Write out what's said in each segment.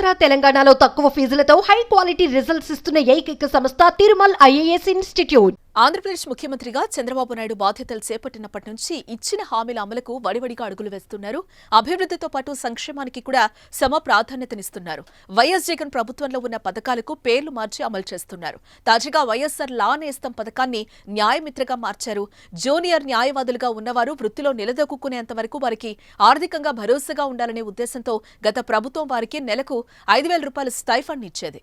ఆంధ్ర తెలంగాణలో తక్కువ ఫీజులతో high quality results ఇస్తున్న ఏకైక సంస్థ తిరుమల్ ఐఏఎస్ ఇన్స్టిట్యూట్. ఆంధ్రప్రదేశ్ ముఖ్యమంత్రిగా చంద్రబాబు నాయుడు బాధ్యతలు చేపట్టినప్పటి నుంచి ఇచ్చిన హామీల అమలుకు వడివడిగా అడుగులు వేస్తున్నారు. అభివృద్ధితో పాటు సంక్షేమానికి కూడా సమ ప్రాధాన్యతనిస్తున్నారు. వైఎస్ జగన్ ప్రభుత్వంలో ఉన్న పథకాలకు పేర్లు మార్చి అమలు చేస్తున్నారు. తాజాగా వైఎస్ఆర్ లా నేస్తం పథకాన్ని న్యాయమిత్రగా మార్చారు. జూనియర్ న్యాయవాదులుగా ఉన్నవారు వృత్తిలో నిలదొక్కునేంత వరకు వారికి ఆర్థికంగా భరోసాగా ఉండాలనే ఉద్దేశంతో గత ప్రభుత్వం వారికి నెలకు 5,000 రూపాయల స్టైఫండ్ ఇచ్చేది.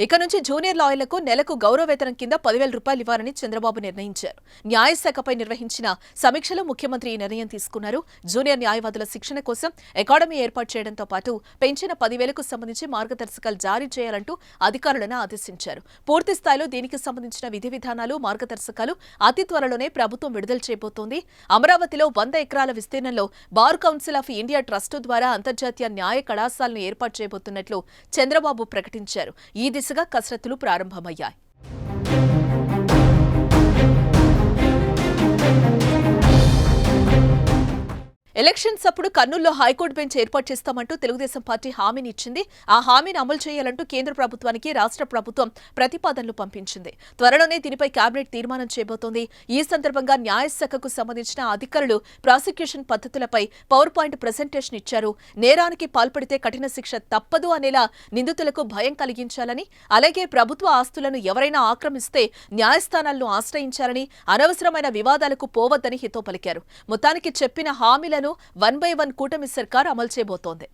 ఇక నుంచి జూనియర్ లాయర్లకు నెలకు గౌరవ వేతనం కింద 10,000 రూపాయలు ఇవ్వాలని చంద్రబాబు నిర్ణయించారు. న్యాయశాఖపై నిర్వహించిన సమీక్షలో ముఖ్యమంత్రి ఈ నిర్ణయం తీసుకున్నారు. జూనియర్ న్యాయవాదుల శిక్షణ కోసం అకాడమీ ఏర్పాటు చేయడంతో పాటు పెంచిన 10,000కు సంబంధించి మార్గదర్శకాలు జారీ చేయాలంటూ అధికారులను ఆదేశించారు. పూర్తి స్థాయిలో దీనికి సంబంధించిన విధి విధానాలు, మార్గదర్శకాలు అతి త్వరలోనే ప్రభుత్వం విడుదల చేయబోతోంది. అమరావతిలో 100 ఎకరాల విస్తీర్ణంలో bar council of India trust ద్వారా అంతర్జాతీయ న్యాయ కళాశాలను ఏర్పాటు చేయబోతున్నట్లు చంద్రబాబు ప్రకటించారు. ఈ దిశగా కసరత్తులు ప్రారంభమయ్యాయి. ఎలక్షన్స్ అప్పుడు కర్నూలులో హైకోర్టు బెంచ్ ఏర్పాటు చేస్తామంటూ తెలుగుదేశం పార్టీ హామీని ఇచ్చింది. ఆ హామీని అమలు చేయాలంటూ కేంద్ర ప్రభుత్వానికి రాష్ట్ర ప్రభుత్వం ప్రతిపాదనలు పంపించింది. త్వరలోనే దీనిపై కేబినెట్ తీర్మానం చేయబోతోంది. ఈ సందర్భంగా న్యాయశాఖకు సంబంధించిన అధికారులు ప్రాసిక్యూషన్ పద్ధతులపై పవర్ పాయింట్ ప్రెజెంటేషన్ ఇచ్చారు. నేరానికి పాల్పడితే కఠిన శిక్ష తప్పదు అనేలా నిందితులకు భయం కలిగించాలని, అలాగే ప్రభుత్వ ఆస్తులను ఎవరైనా ఆక్రమిస్తే న్యాయస్థానాలను ఆశ్రయించాలని, అనవసరమైన వివాదాలకు పోవద్దని హితో పలికారు. మొత్తానికి చెప్పిన హామీలను 1 by 1 కూటమి సర్కార్ అమలు చేయబోతోంది.